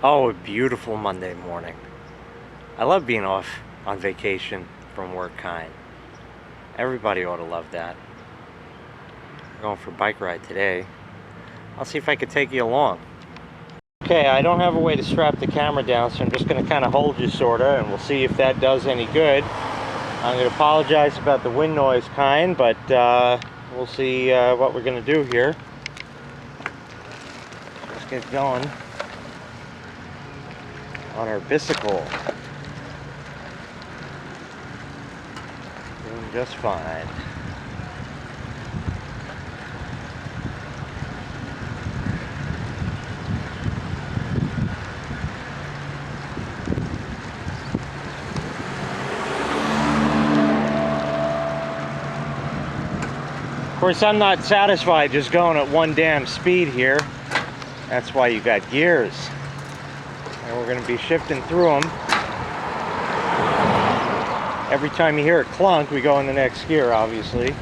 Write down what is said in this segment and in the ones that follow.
Oh, a beautiful Monday morning. I love being off on vacation from work kind. Everybody ought to love that. We're going for a bike ride today. I'll see if I can take you along. Okay, I don't have a way to strap the camera down, so I'm just going to kind of hold you sorta, and we'll see if that does any good. I'm going to apologize about the wind noise kind, but we'll see what we're going to do here. Let's get going on our bicycle. Doing just fine. Of course, I'm not satisfied just going at one damn speed here. That's why you got gears. And we're going to be shifting through them. Every time you hear a clunk, we go in the next gear, obviously.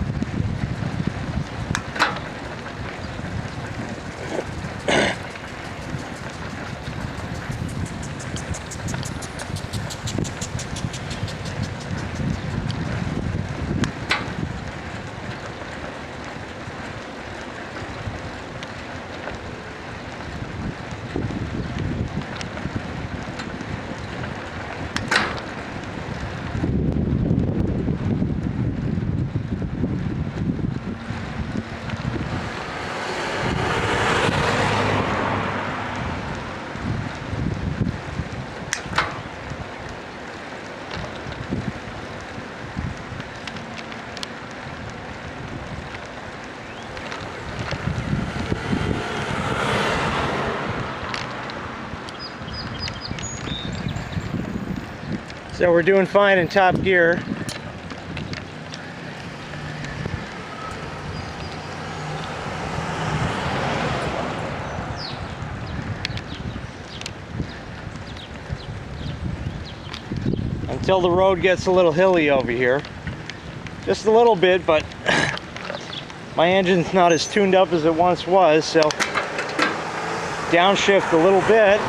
So we're doing fine in top gear. Until the road gets a little hilly over here. Just a little bit, but my engine's not as tuned up as it once was, so downshift a little bit.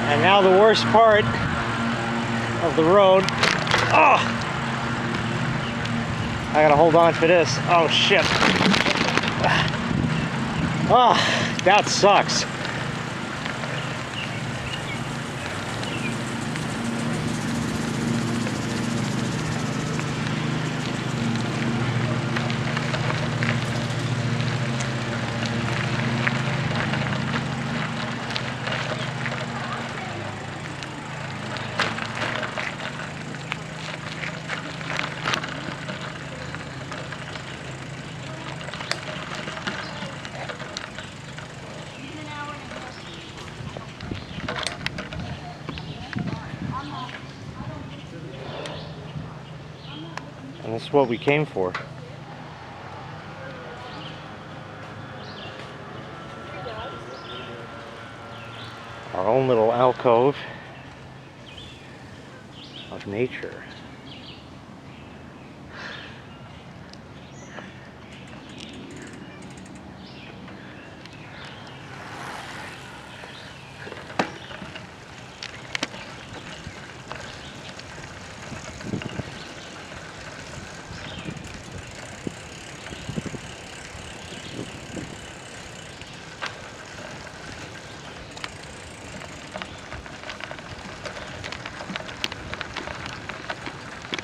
And now the worst part of the road. Oh! I gotta hold on for this. Oh shit. Oh, that sucks. And this is what we came for. Our own little alcove of nature.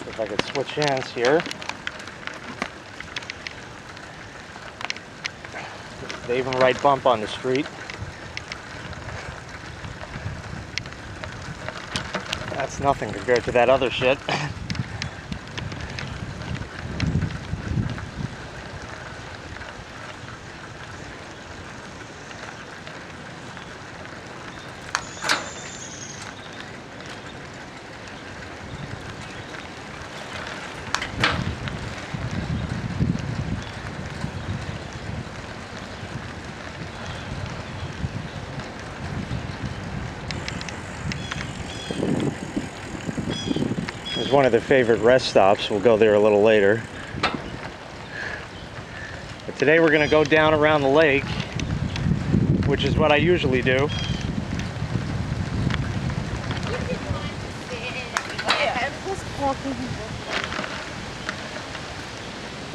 If I could switch hands here. They even right bump on the street. That's nothing compared to that other shit. is one of their favorite rest stops. We'll go there a little later. But today we're going to go down around the lake, which is what I usually do.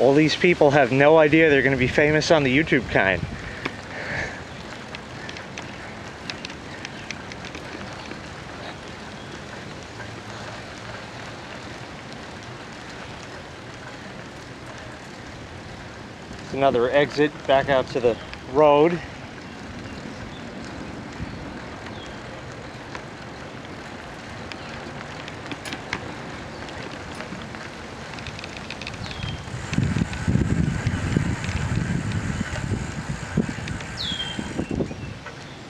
All these people have no idea they're going to be famous on the YouTube kind. It's another exit back out to the road.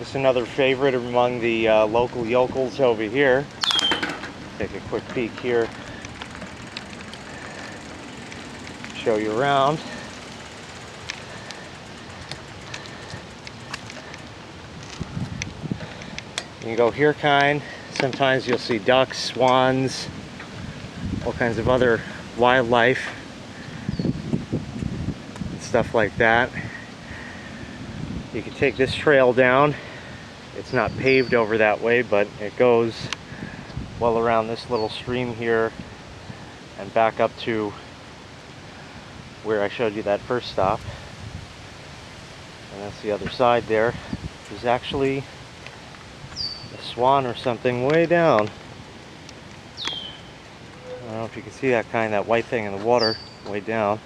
It's another favorite among the local yokels over here. Take a quick peek here. Show you around. You can go here kind. Sometimes you'll see ducks, swans, all kinds of other wildlife, stuff like that. You can take this trail down. It's not paved over that way, but it goes well around this little stream here and back up to where I showed you that first stop. And that's the other side there. There's actually a swan or something way down. I don't know if you can see that that white thing in the water way down.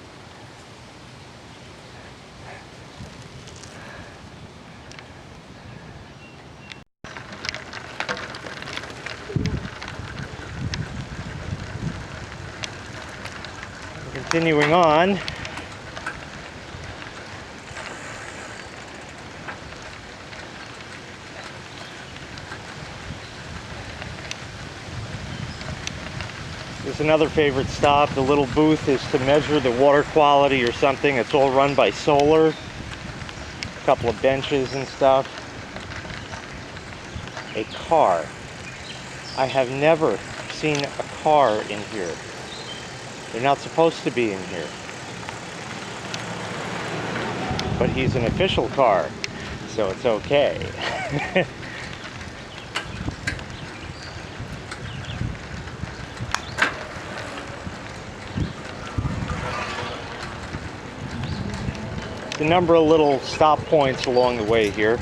Continuing on, there's another favorite stop. The little booth is to measure the water quality or something. It's all run by solar. A couple of benches and stuff. A car. I have never seen a car in here. They're not supposed to be in here. But he's an official car, so it's okay. A number of little stop points along the way here.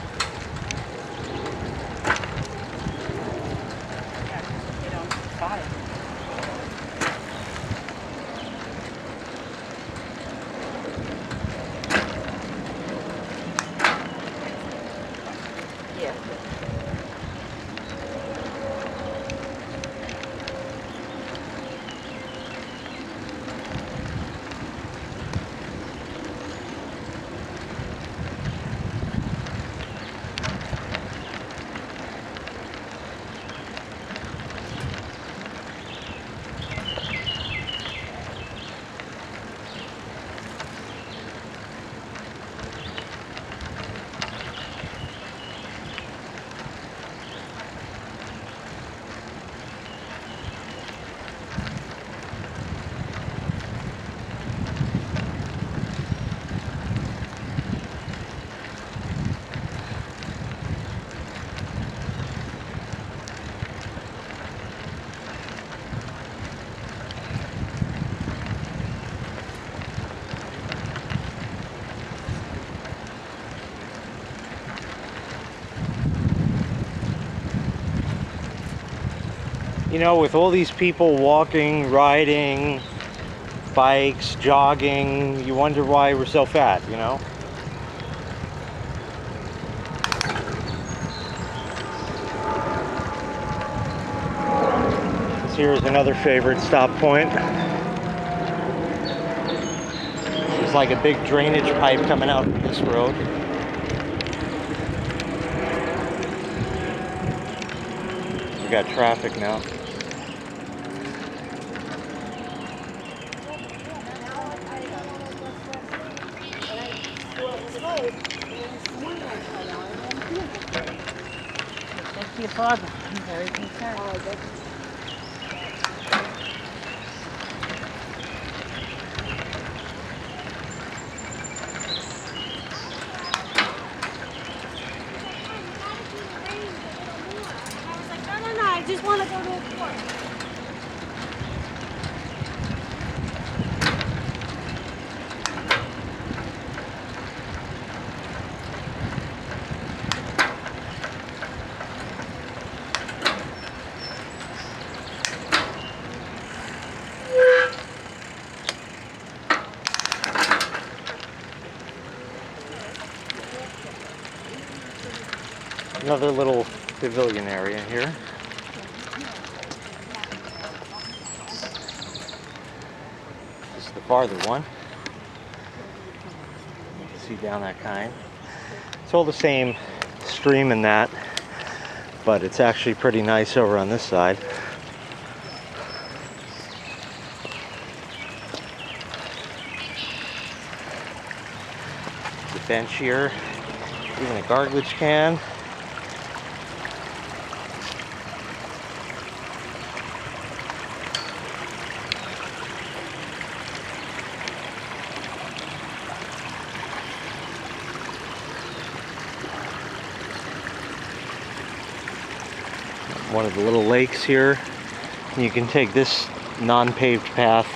You know, with all these people walking, riding, bikes, jogging, you wonder why we're so fat, you know? This here is another favorite stop point. There's like a big drainage pipe coming out from this road. We got traffic now. Thank you, Father. I'm very concerned. Another little pavilion area here. This is the farther one. You can see down that kind. It's all the same stream in that, but it's actually pretty nice over on this side. The bench here, even a garbage can. One of the little lakes here. You can take this non-paved path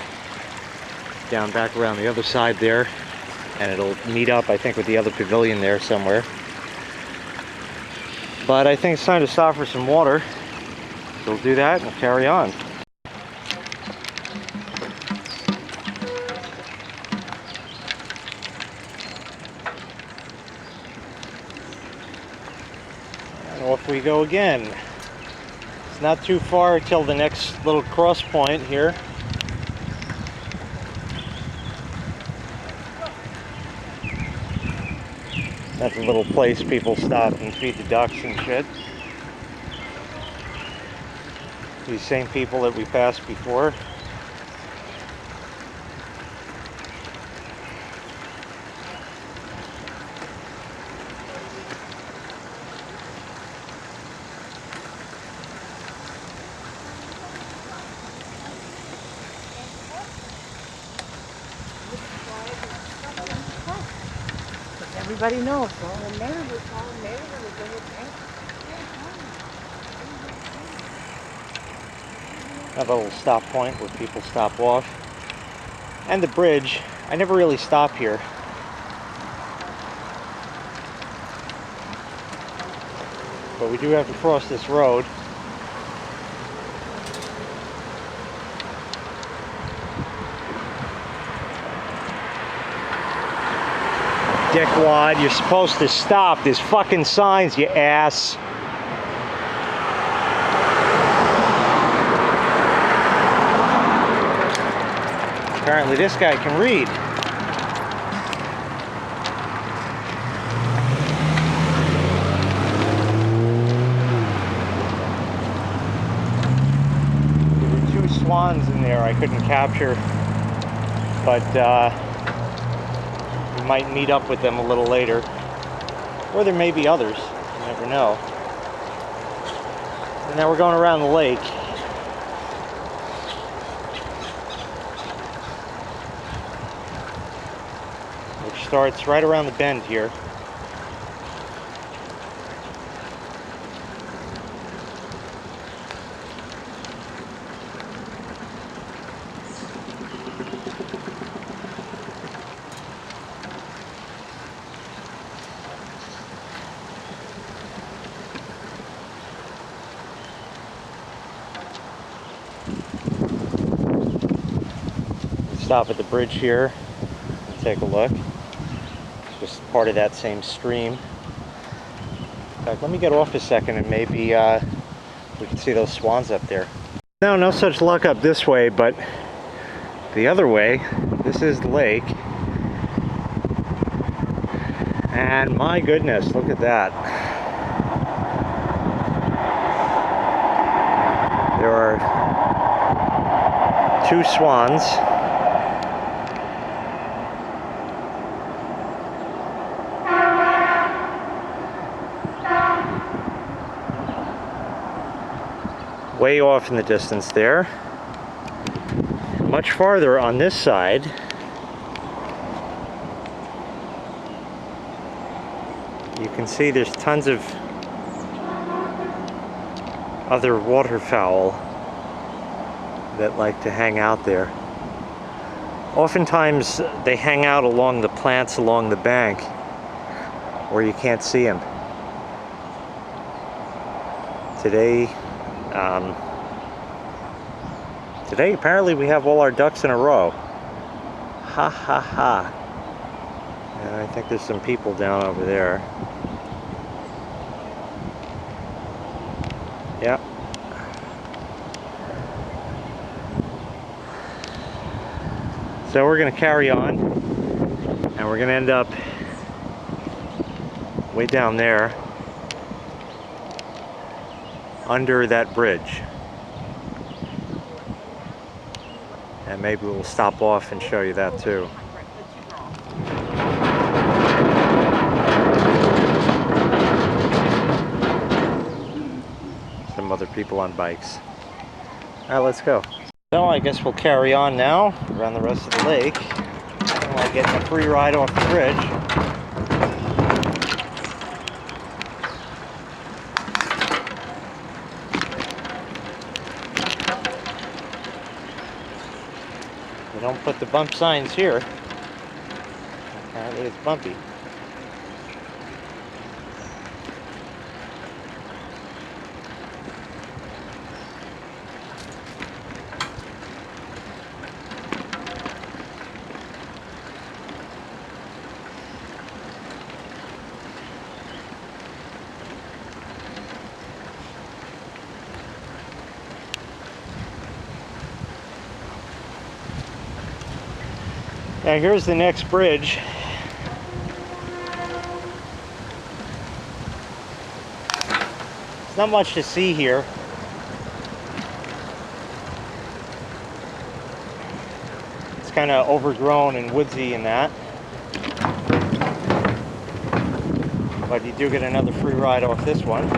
down back around the other side there, and it'll meet up, I think, with the other pavilion there somewhere. But I think it's time to stop for some water. So we'll do that and we'll carry on. And off we go again. It's not too far till the next little cross point here. That's a little place people stop and feed the ducks and shit. These same people that we passed before. Everybody knows. Another little stop point where people stop off. And the bridge. I never really stop here. But we do have to cross this road. Dickwad, you're supposed to stop. There's fucking signs, you ass. Apparently this guy can read. There were 2 swans in there I couldn't capture, but we might meet up with them a little later. Or there may be others, you never know. And now we're going around the lake. Which starts right around the bend here. Stop at the bridge here and take a look. It's just part of that same stream. In fact, let me get off a second and maybe we can see those swans up there. No such luck up this way, but the other way, this is the lake. And my goodness, look at that. There are 2 swans. Way off in the distance there. Much farther on this side, you can see there's tons of other waterfowl that like to hang out there. Oftentimes they hang out along the plants along the bank where you can't see them. Today apparently we have all our ducks in a row. Ha ha ha. And I think there's some people down over there. So we're going to carry on, and we're going to end up way down there under that bridge. And maybe we'll stop off and show you that too. Some other people on bikes. All right, let's go. So I guess we'll carry on now around the rest of the lake. I'm like getting a free ride off the bridge. We don't put the bump signs here. Apparently it's bumpy. Now here's the next bridge. There's not much to see here. It's kind of overgrown and woodsy and that. But you do get another free ride off this one.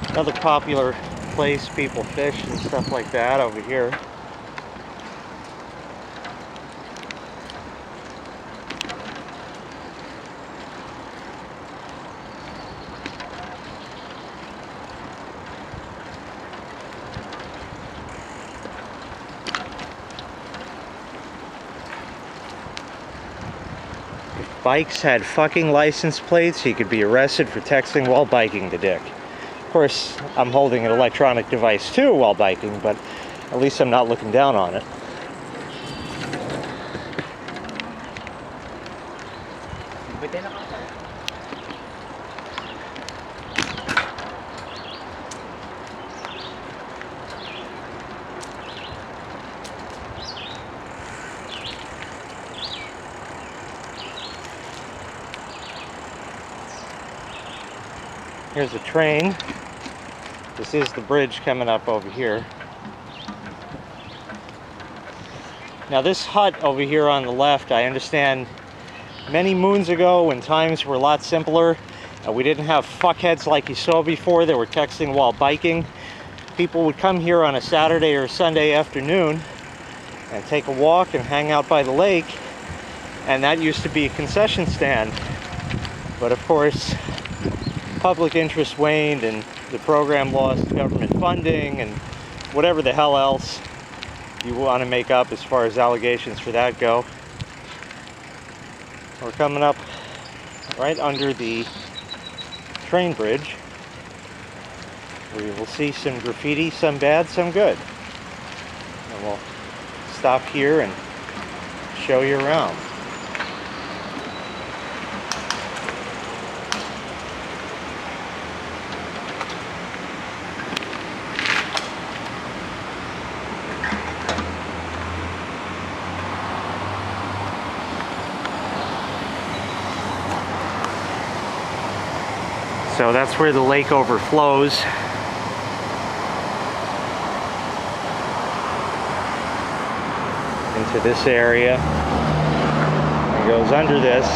Another popular place people fish and stuff like that over here. If bikes had fucking license plates, you could be arrested for texting while biking the dick. Of course, I'm holding an electronic device too while biking, but at least I'm not looking down on it. Here's a train. This is the bridge coming up over here. Now this hut over here on the left, I understand many moons ago when times were a lot simpler, we didn't have fuckheads like you saw before that were texting while biking. People would come here on a Saturday or Sunday afternoon and take a walk and hang out by the lake, and that used to be a concession stand. But of course, public interest waned and the program lost government funding and whatever the hell else you want to make up as far as allegations for that go. We're coming up right under the train bridge, where you will see some graffiti, some bad, some good. And we'll stop here and show you around. So that's where the lake overflows. Into this area. And goes under this.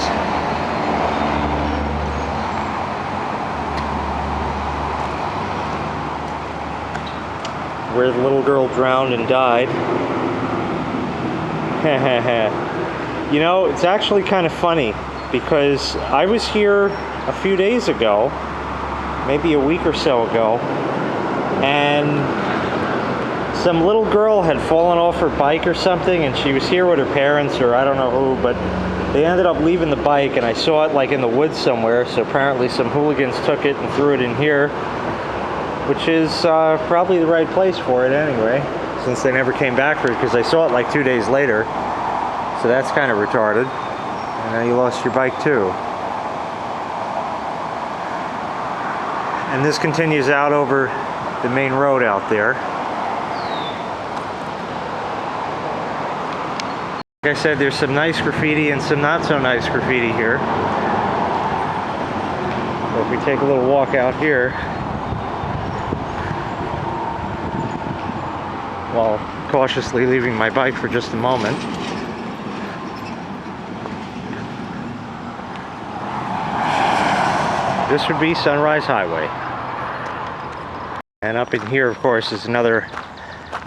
Where the little girl drowned and died. You know, it's actually kind of funny because I was here a few days ago, maybe a week or so ago, and Some little girl had fallen off her bike or something, and she was here with her parents, or I don't know who, but they ended up leaving the bike, and I saw it like in the woods somewhere, so apparently some hooligans took it and threw it in here, which is probably the right place for it anyway, since they never came back for it, because I saw it like 2 days later, so that's kind of retarded. And now you lost your bike too. And this continues out over the main road out there. Like I said, there's some nice graffiti and some not so nice graffiti here. So if we take a little walk out here, while cautiously leaving my bike for just a moment. This would be Sunrise Highway. And up in here, of course, is another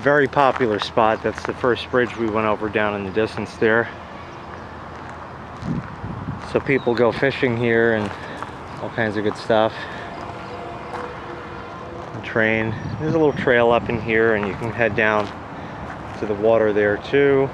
very popular spot. That's the first bridge we went over down in the distance there. So people go fishing here and all kinds of good stuff. And train. There's a little trail up in here, and you can head down to the water there too.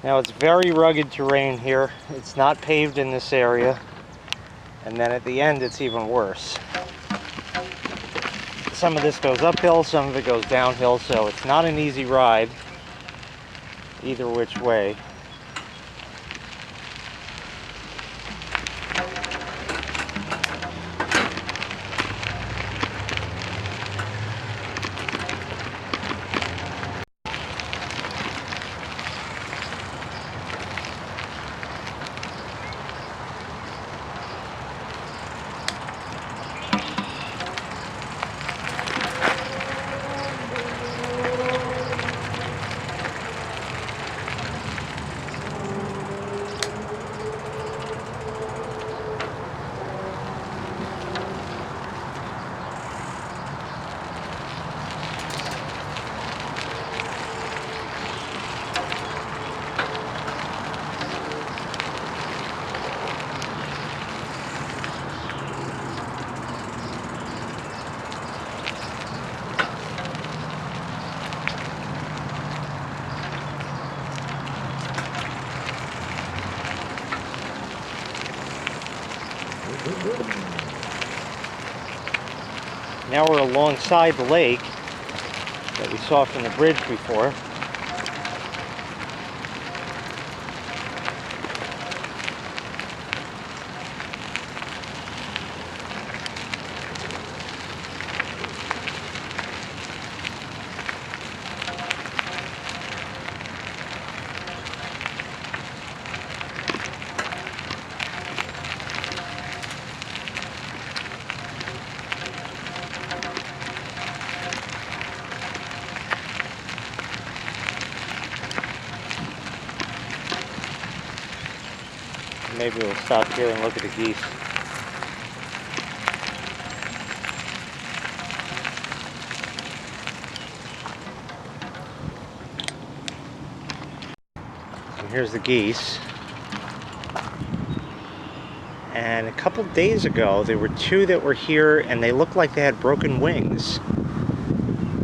Now it's very rugged terrain here. It's not paved in this area. And then at the end it's even worse. Some of this goes uphill, some of it goes downhill, so it's not an easy ride either which way. Now we're alongside the lake that we saw from the bridge before. Maybe we'll stop here and look at the geese. And here's the geese. And a couple days ago, there were two that were here, and they looked like they had broken wings.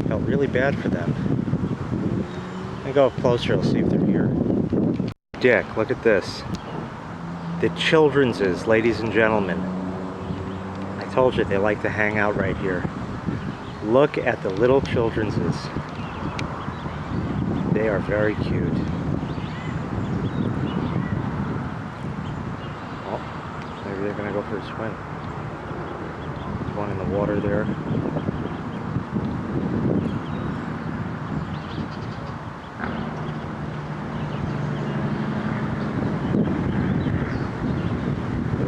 Felt really bad for them. Let me go up closer, let's see if they're here. Dick, look at this. The Children's, ladies and gentlemen. I told you they like to hang out right here. Look at the little Children's. They are very cute. Oh, maybe they're gonna go for a swim. There's one in the water there.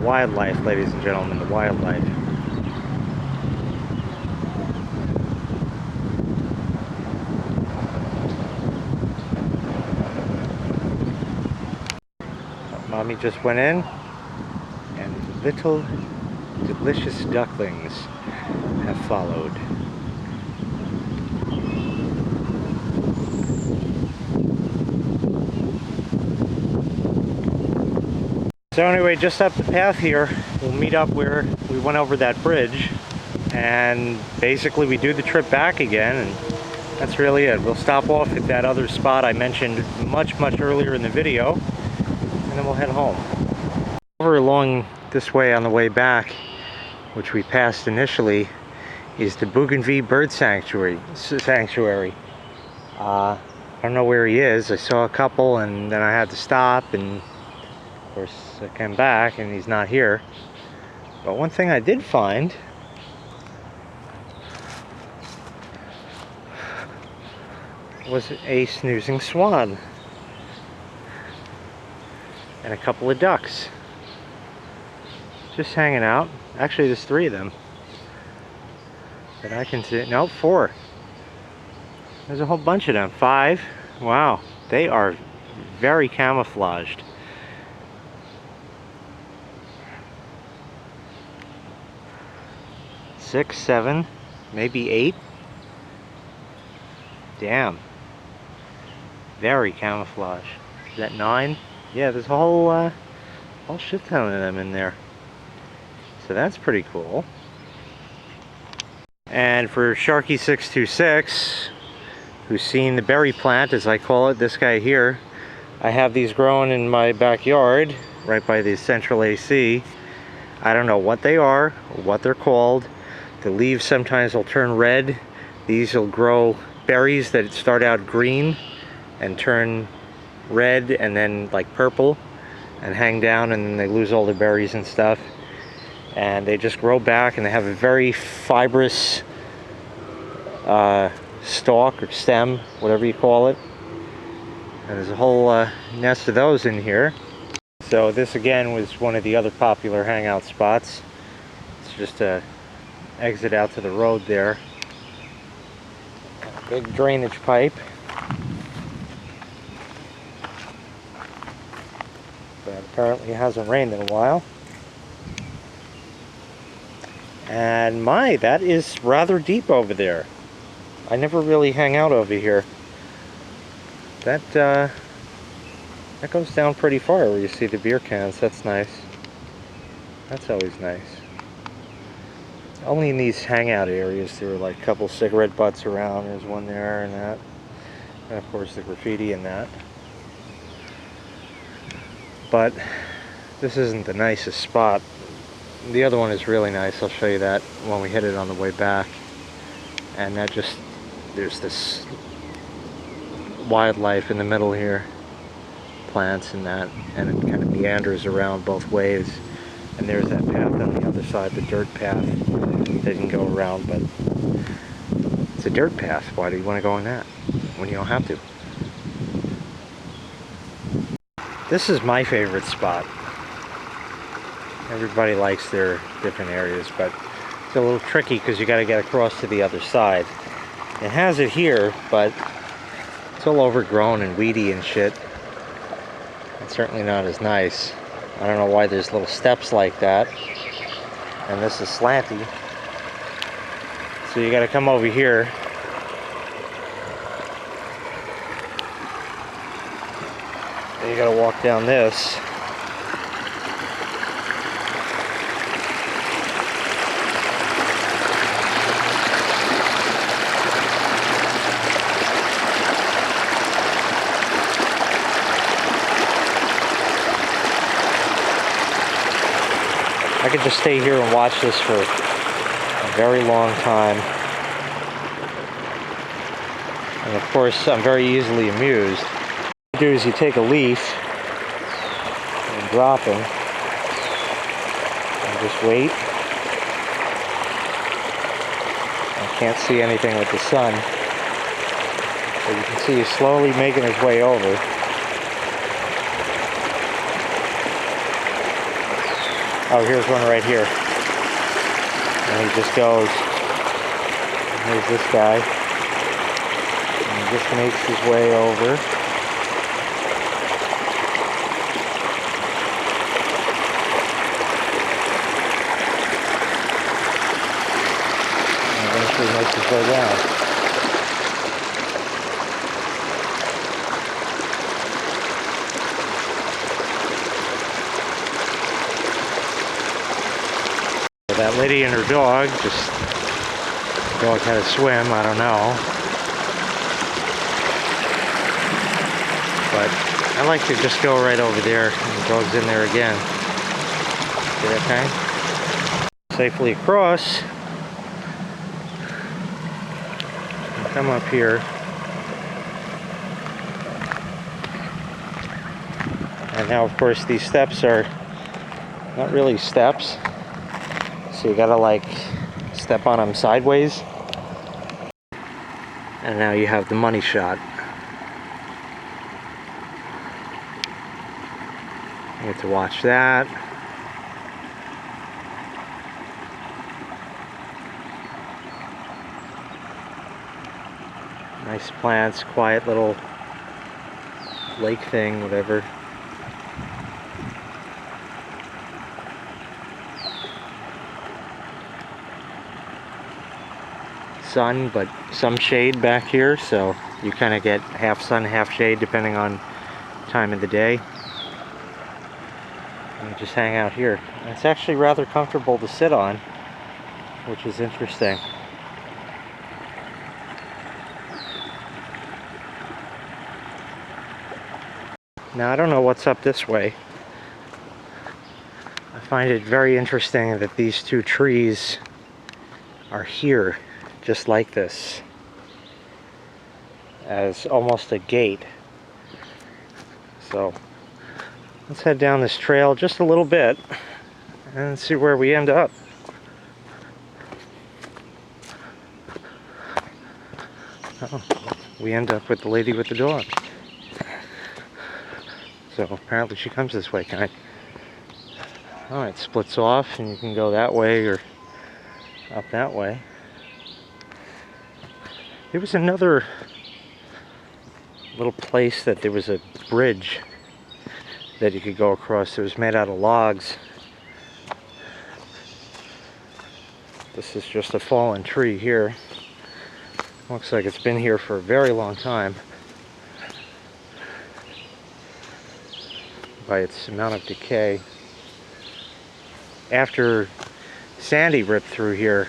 Wildlife, ladies and gentlemen, the wildlife. Mommy just went in, and little delicious ducklings have followed. So anyway, just up the path here, we'll meet up where we went over that bridge, and basically we do the trip back again, and that's really it. We'll stop off at that other spot I mentioned much earlier in the video, and then we'll head home. Over along this way on the way back, which we passed initially, is the Bougainville Bird Sanctuary. I don't know where he is. I saw a couple and then I had to stop, and of course I came back and he's not here. But one thing I did find was a snoozing swan and a couple of ducks just hanging out. Actually, there's 3 of them that I can see. No, 4. There's a whole bunch of them. 5. Wow, they are very camouflaged. Six, 7, maybe 8. Damn. Very camouflaged. Is that 9? Yeah, there's a whole shit ton of them in there. So that's pretty cool. And for Sharky626, who's seen the berry plant, as I call it, this guy here, I have these growing in my backyard, right by the central AC. I don't know what they are, or what they're called. The leaves sometimes will turn red. These will grow berries that start out green and turn red and then like purple and hang down, and then they lose all the berries and stuff. And they just grow back, and they have a very fibrous stalk or stem, whatever you call it. And there's a whole nest of those in here. So this again was one of the other popular hangout spots. It's just a exit out to the road there. A big drainage pipe. But apparently it hasn't rained in a while. And my, that is rather deep over there. I never really hang out over here. That goes down pretty far where you see the beer cans. That's nice. That's always nice. Only in these hangout areas there were like a couple cigarette butts around. There's one there and that. And of course the graffiti and that. But this isn't the nicest spot. The other one is really nice. I'll show you that when we hit it on the way back. And that just, there's this wildlife in the middle here. Plants and that. And it kind of meanders around both ways. And there's that path on the other side, the dirt path. They can go around, but it's a dirt path. Why do you want to go on that when you don't have to? This is my favorite spot. Everybody likes their different areas, but it's a little tricky because you got to get across to the other side. It has it here, but it's all overgrown and weedy and shit. It's certainly not as nice. I don't know why there's little steps like that. And this is slanty. So you got to come over here. And you got to walk down this. I could just stay here and watch this for a very long time. And of course, I'm very easily amused. What you do is you take a leaf and drop it and just wait. I can't see anything with the sun, but you can see he's slowly making his way over. Oh, here's one right here. And he just goes. Here's this guy. And he just makes his way over. And eventually makes his way down. that lady and her dog, dog had to swim, I don't know. But I like to just go right over there, and the dog's in there again. See that thing? Safely across. And come up here. And now, of course, these steps are not really steps. So you gotta like step on them sideways. And now you have the money shot. You get to watch that. Nice plants, quiet little lake thing, whatever. Sun, but some shade back here, so you kind of get half sun, half shade depending on time of the day. And you just hang out here. And it's actually rather comfortable to sit on, which is interesting. Now I don't know what's up this way. I find it very interesting that these two trees are here, just like this, as almost a gate. So let's head down this trail just a little bit and see where we end up. Oh, we end up with the lady with the dog. So apparently she comes this way, kind of. Oh, it splits off and you can go that way or up that way. There was another little place that there was a bridge that you could go across. It was made out of logs. This is just a fallen tree here. Looks like it's been here for a very long time by its amount of decay. After Sandy ripped through here,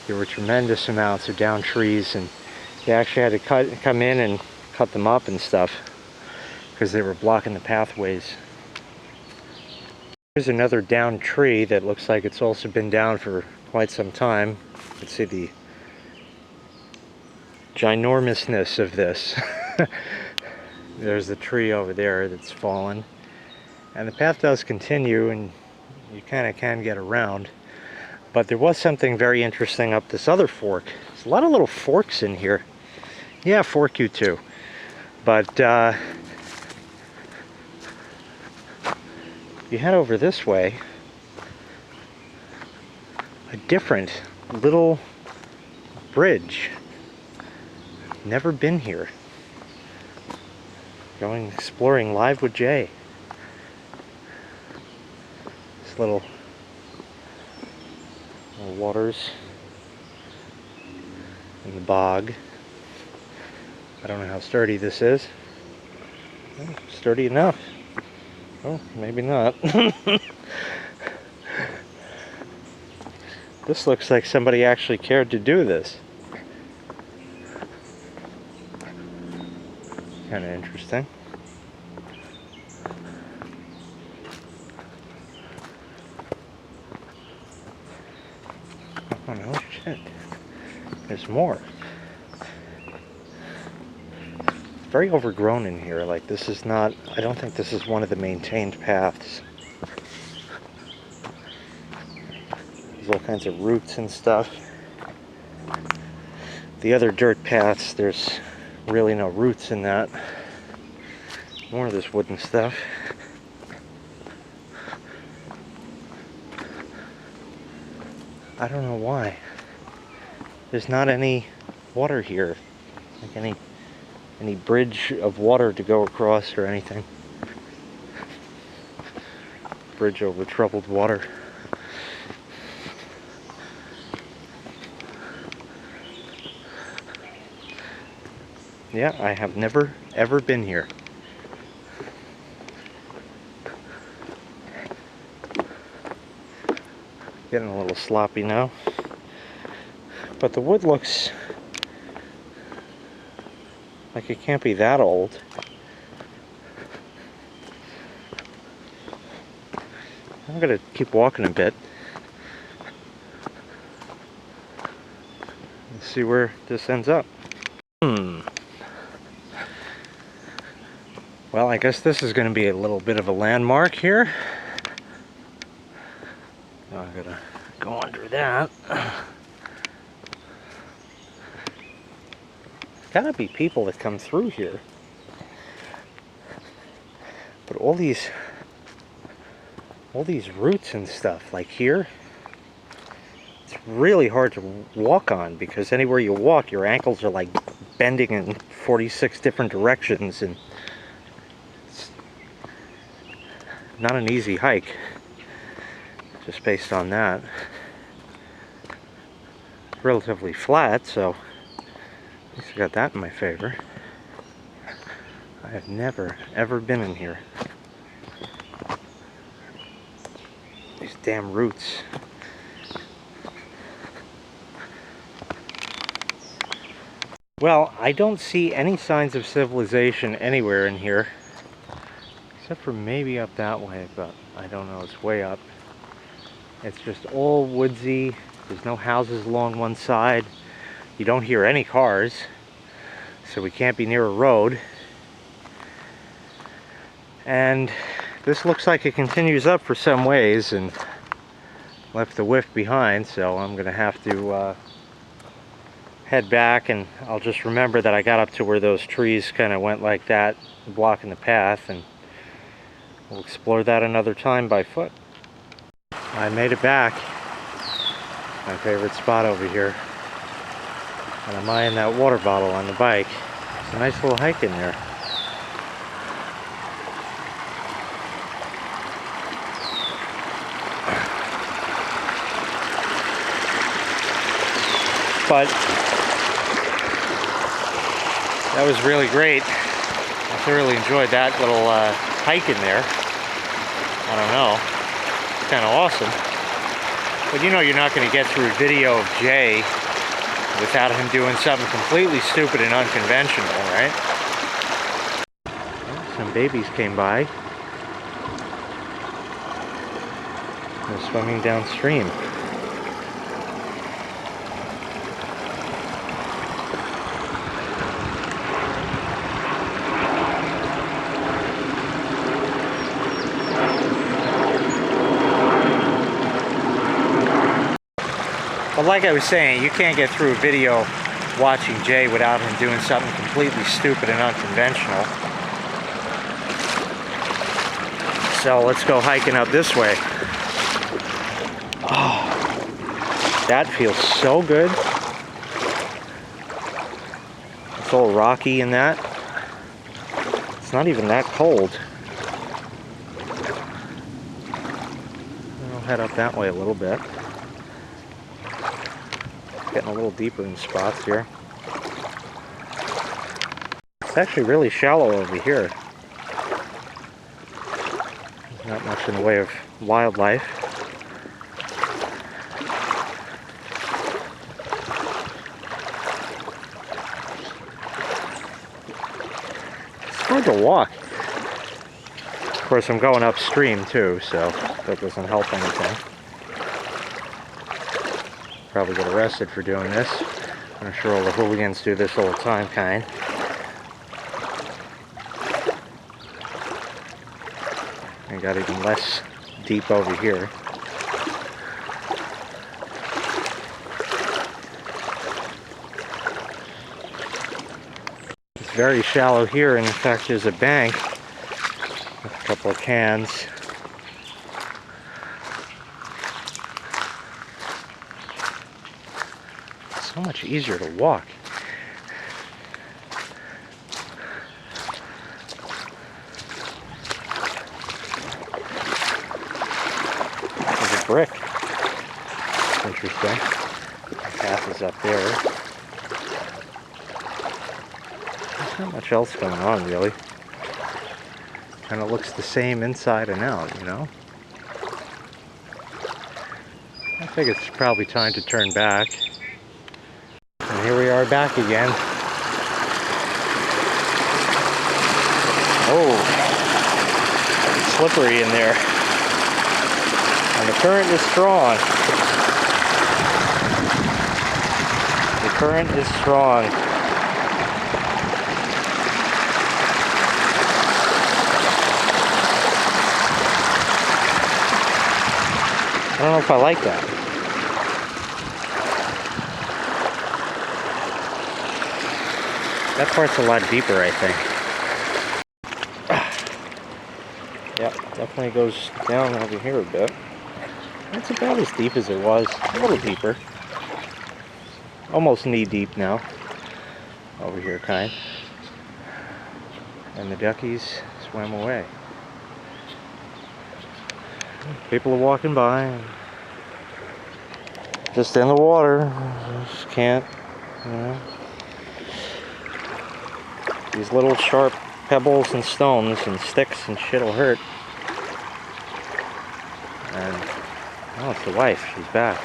there were tremendous amounts of downed trees, and they actually had to come in and cut them up and stuff because they were blocking the pathways. Here's another downed tree that looks like it's also been down for quite some time. You can see the ginormousness of this. There's the tree over there that's fallen. And the path does continue, and you kind of can get around. But there was something very interesting up this other fork. There's a lot of little forks in here. Yeah, fork you too. But you head over this way, a different little bridge. Never been here. Going exploring live with Jay. This little waters in the bog. I don't know how sturdy this is. Oh, sturdy enough. Oh, maybe not. This looks like somebody actually cared to do this. Kind of interesting. Oh no, shit. There's more. It's very overgrown in here. Like, this is not, I don't think this is one of the maintained paths. There's all kinds of roots and stuff. The other dirt paths, there's really no roots in that. More of this wooden stuff. I don't know why. There's not any water here. Like any bridge of water to go across or anything. Bridge over troubled water. Yeah, I have never ever been here. Getting a little sloppy now. But the wood looks like it can't be that old. I'm gonna keep walking a bit. Let's see where this ends up. Well, I guess this is going to be a little bit of a landmark here. Now I'm gonna go under that. Gotta be people that come through here. But all these roots and stuff, like here, it's really hard to walk on because anywhere you walk, your ankles are like bending in 46 different directions, and it's not an easy hike just based on that. Relatively flat, so at least I got that in my favor. I have never ever been in here. These damn roots. Well, I don't see any signs of civilization anywhere in here, except for maybe up that way, but I don't know, it's way up. It's just all woodsy. There's no houses along one side. You don't hear any cars, so we can't be near a road. And this looks like it continues up for some ways and left the whiff behind, so I'm gonna have to head back, and I'll just remember that I got up to where those trees kind of went like that, blocking the path, and we'll explore that another time by foot. I made it back. My favorite spot over here. And I'm eyeing that water bottle on the bike. It's a nice little hike in there. But that was really great. I thoroughly enjoyed that little hike in there. I don't know. It's kind of awesome. But you know you're not going to get through a video of Jay without him doing something completely stupid and unconventional, right? Well, some babies came by. They're swimming downstream. But like I was saying, you can't get through a video watching Jay without him doing something completely stupid and unconventional. So let's go hiking up this way. Oh, that feels so good. It's all rocky in that. It's not even that cold. I'll head up that way a little bit. Getting a little deeper in spots here. It's actually really shallow over here. There's not much in the way of wildlife. It's hard to walk. Of course, I'm going upstream too, so that doesn't help anything. Probably get arrested for doing this. I'm sure all the hooligans do this all the time, kind. I got even less deep over here. It's very shallow here, and in fact there's a bank with a couple of cans. So much easier to walk. There's a brick. Interesting. The path is up there. There's not much else going on, really. Kind of looks the same inside and out, you know? think it's probably time to turn back. And here we are back again. Oh, it's slippery in there. And the current is strong. The current is strong. I don't know if I like that. That part's a lot deeper, I think. Yep, definitely goes down over here a bit. That's about as deep as it was. A little deeper. Almost knee deep now. Over here, kind. And the duckies swam away. People are walking by. Just in the water. Just can't, you know. These little sharp pebbles and stones and sticks and shit will hurt. And, oh, it's the wife. She's back.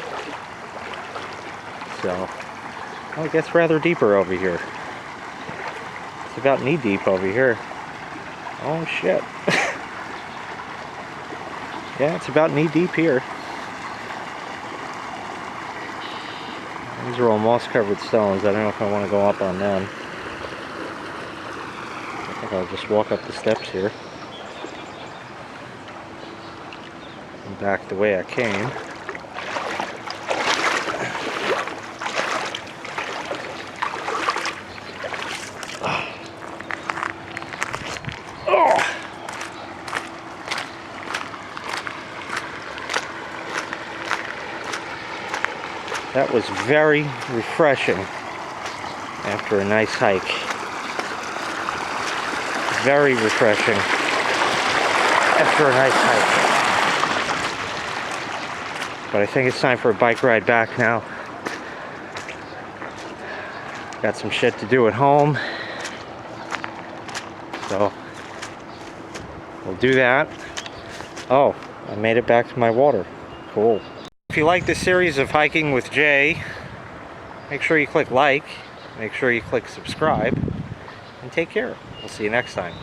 So, well, it gets rather deeper over here. It's about knee deep over here. Oh, shit. Yeah, it's about knee deep here. These are all moss-covered stones. I don't know if I want to go up on them. I think I'll just walk up the steps here. And back the way I came. Oh! That was very refreshing after a nice hike. Very refreshing after a nice hike. But I think it's time for a bike ride back now. Got some shit to do at home. So we'll do that. Oh, I made it back to my water. Cool. If you like this series of Hiking with Jay, make sure you click like, make sure you click subscribe, and take care. We'll see you next time.